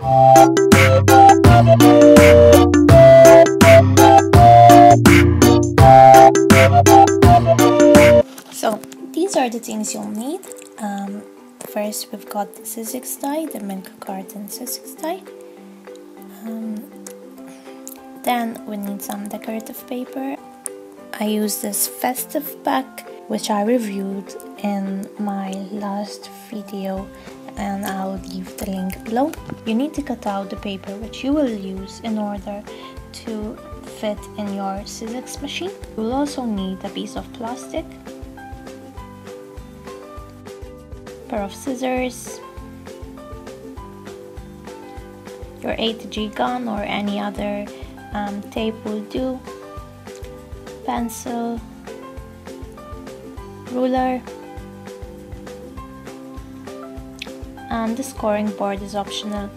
So these are the things you'll need. First we've got the sizzix die, the milk carton sizzix die. Then we need some decorative paper. I use this Festive pack, which I reviewed in my last video, and I'll leave the link below. You need to cut out the paper which you will use in order to fit in your sizzix machine. You will also need a piece of plastic, pair of scissors, your ATG gun or any other tape will do, pencil, ruler, and the scoring board is optional,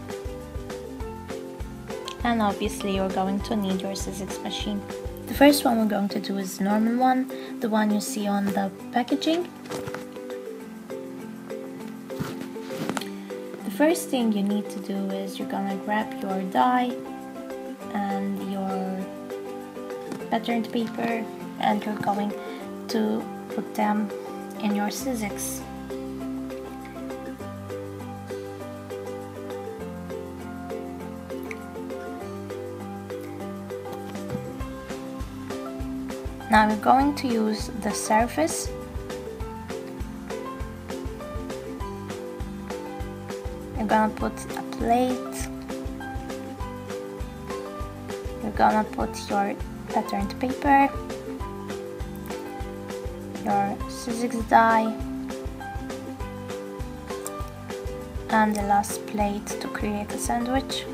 and obviously you're going to need your sizzix machine. The first one we're going to do is the normal one, the one you see on the packaging. The first thing you need to do is you're gonna grab your die and your patterned paper, and you're going to put them in your sizzix. Now we're going to use the surface. You're gonna put a plate. You're gonna put your patterned paper, your sizzix die, and the last plate to create a sandwich.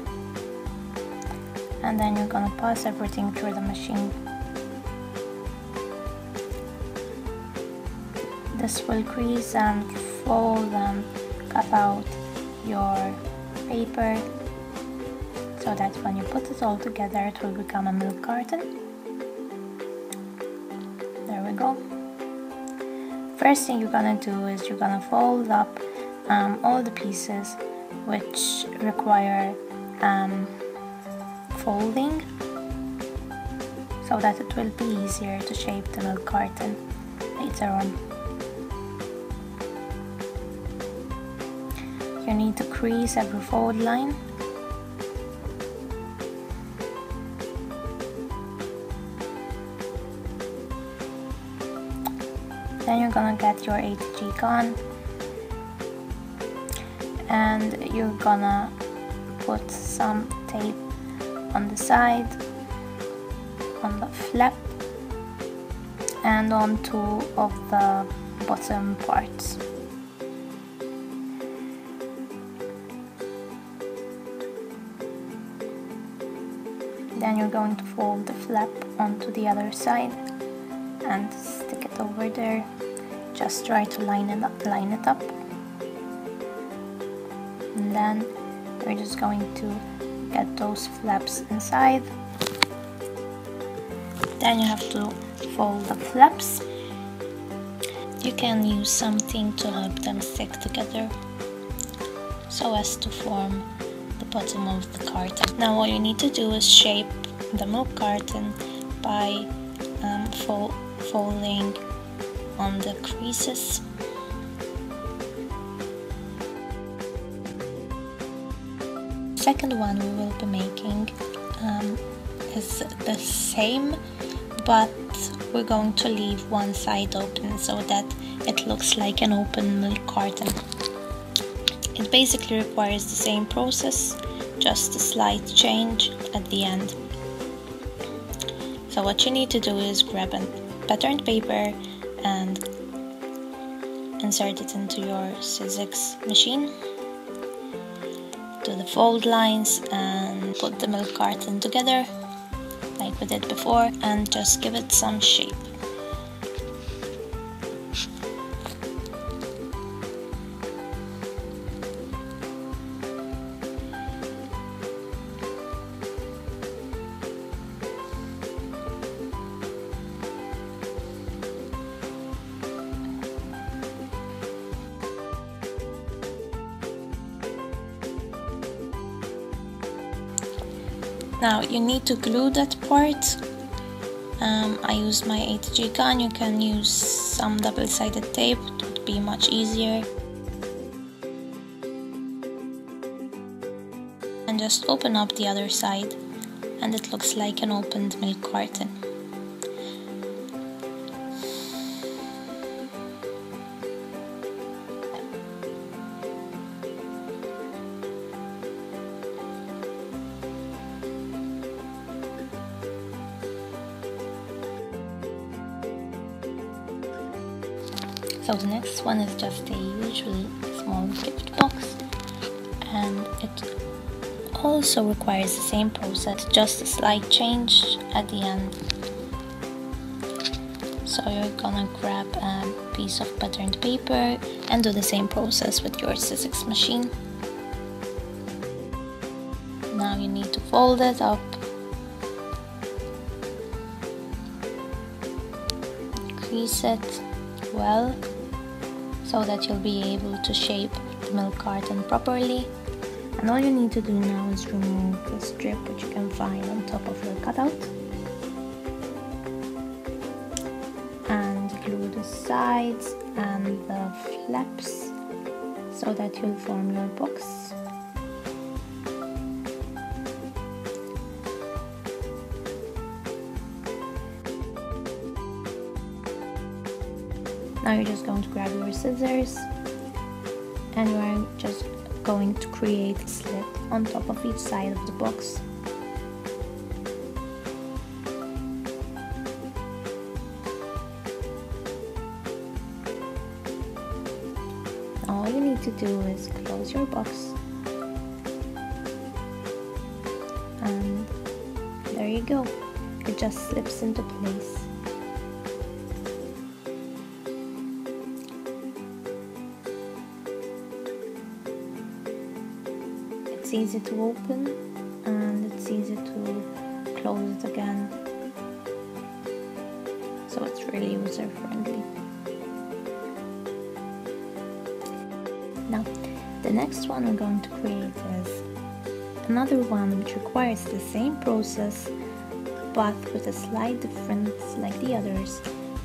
And then you're gonna pass everything through the machine. This will crease and fold and cut out your paper, so that when you put it all together it will become a milk carton. There we go. First thing you're gonna do is you're gonna fold up all the pieces which require folding, so that it will be easier to shape the milk carton later on. You need to crease every fold line. Then you're gonna get your ATG gun and you're gonna put some tape on the side, on the flap, and on two of the bottom parts. Then you're going to fold the flap onto the other side and stick it over there. Just try to line it up. And then we're just going to get those flaps inside. Then you have to fold the flaps. You can use something to help them stick together so as to form the bottom of the carton. Now all you need to do is shape the milk carton by folding on the creases. The second one we will be making is the same, but we're going to leave one side open so that it looks like an open milk carton. It basically requires the same process, just a slight change at the end. So what you need to do is grab a patterned paper and insert it into your sizzix machine. Do the fold lines and put the milk carton together like we did before, and just give it some shape. Now you need to glue that part. I used my ATG gun. You can use some double-sided tape, it would be much easier. And just open up the other side, and it looks like an opened milk carton. So the next one is just a usual small gift box, and it also requires the same process, just a slight change at the end. So you're gonna grab a piece of patterned paper and do the same process with your sizzix machine. Now you need to fold it up, crease it well so that you'll be able to shape the milk carton properly. And all you need to do now is remove the strip which you can find on top of your cutout and glue the sides and the flaps so that you'll form your box. Now you're just going to grab your scissors and you are just going to create a slit on top of each side of the box. Now all you need to do is close your box, and there you go, it just slips into place. It's easy to open and it's easy to close it again, so it's really user friendly. Now the next one we're going to create is another one which requires the same process but with a slight difference like the others,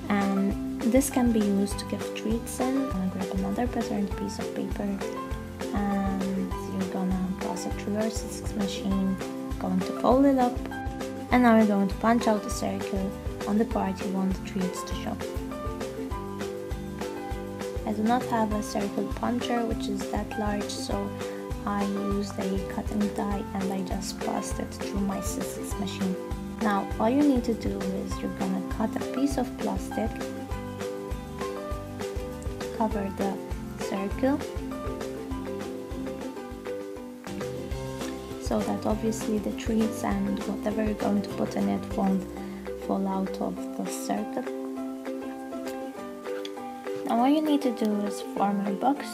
and this can be used to give treats in. I'm gonna grab another patterned piece of paper and you're gonna pass it through your sizzix machine, going to fold it up, and now you're going to punch out a circle on the part you want the treats to show. I do not have a circle puncher which is that large, so I used a Carton Die and I just passed it through my sizzix machine. Now all you need to do is you're gonna cut a piece of plastic, cover the circle so that obviously the treats and whatever you're going to put in it won't fall out of the circle. Now all you need to do is form your box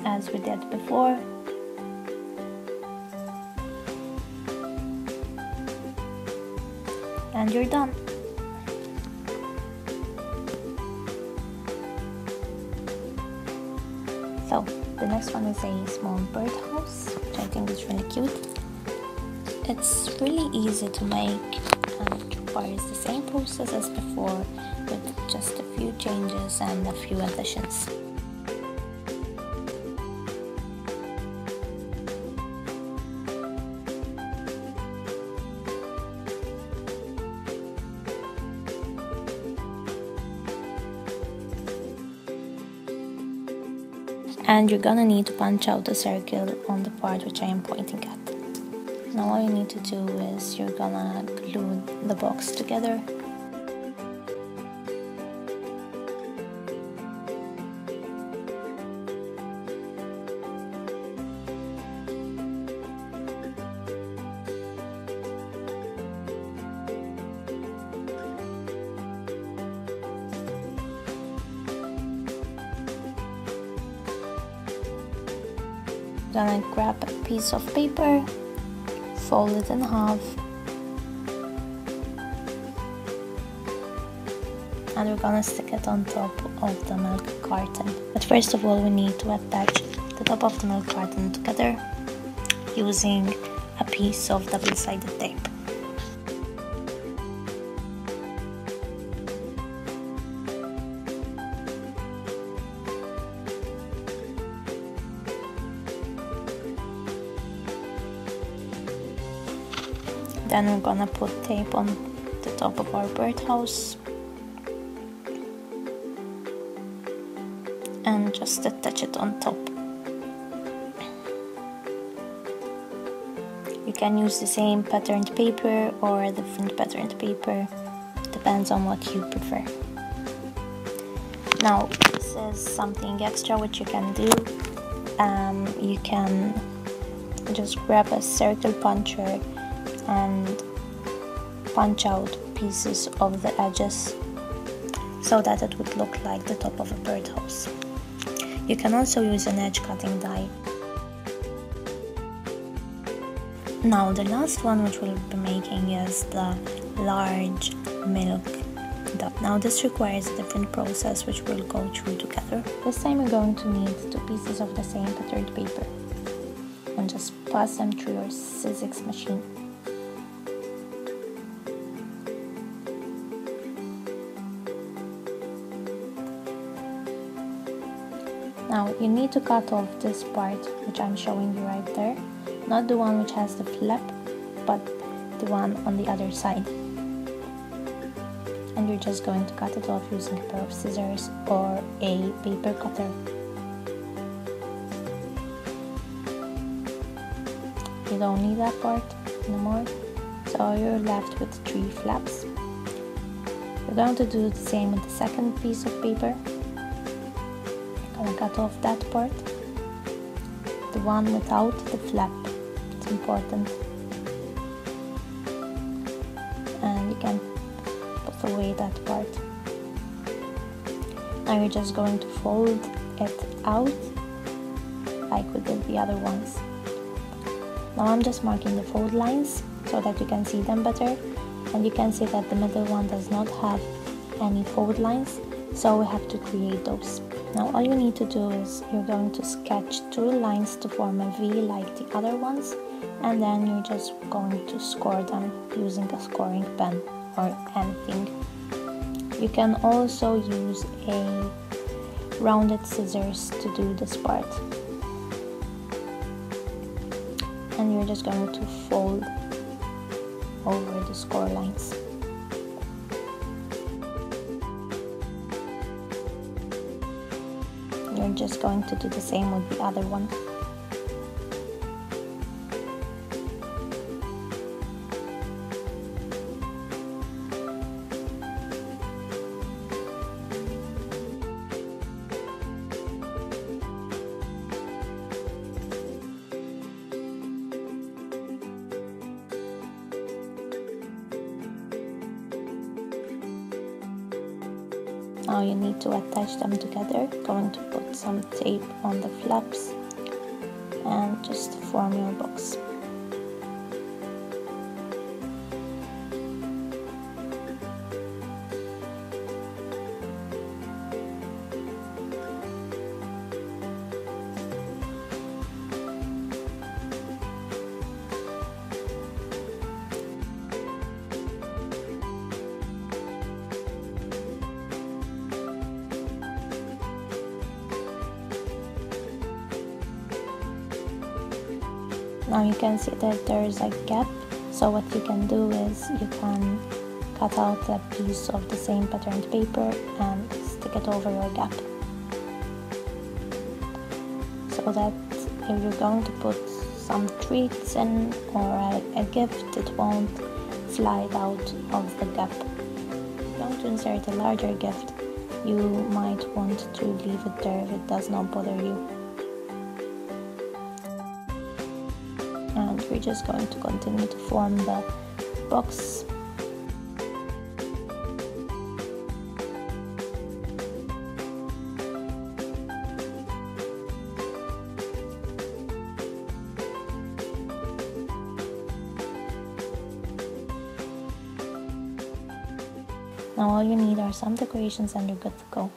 as we did before. And you're done. So the next one is a small birdhouse, which I think is really cute. It's really easy to make and it requires the same process as before with just a few changes and a few additions. And you're gonna need to punch out a circle on the part which I am pointing at. Now all you need to do is you're gonna glue the box together. Gonna grab a piece of paper, fold it in half, and we're gonna stick it on top of the milk carton. But first of all we need to attach the top of the milk carton together using a piece of double-sided tape. Then we're gonna put tape on the top of our birdhouse and just attach it on top. You can use the same patterned paper or a different patterned paper, depends on what you prefer. Now this is something extra which you can do. You can just grab a circle puncher and punch out pieces of the edges so that it would look like the top of a birdhouse. You can also use an edge cutting die. Now the last one which we'll be making is the large milk duck. Now this requires a different process which we'll go through together. This time we're going to need 2 pieces of the same patterned paper and just pass them through your sizzix machine. Now you need to cut off this part which I'm showing you right there, not the one which has the flap, but the one on the other side. And you're just going to cut it off using a pair of scissors or a paper cutter. You don't need that part anymore, so you're left with 3 flaps. You're going to do the same with the second piece of paper. You're going to cut off that part, the one without the flap, it's important, and you can put away that part. Now you're just going to fold it out like we did the other ones. Now I'm just marking the fold lines so that you can see them better, and you can see that the middle one does not have any fold lines, so we have to create those. Now all you need to do is you're going to sketch 2 lines to form a V like the other ones, and then you're just going to score them using a scoring pen or anything. You can also use a rounded scissors to do this part. And you're just going to fold over the score lines. You're just going to do the same with the other one. Now you need to attach them together. Going to put some tape on the flaps and just form your box. Now you can see that there is a gap, so what you can do is you can cut out a piece of the same patterned paper and stick it over your gap, so that if you're going to put some treats in or a gift, it won't slide out of the gap. If you're going to insert a larger gift, you might want to leave it there if it does not bother you. And we're just going to continue to form the box. Now all you need are some decorations and you're good to go.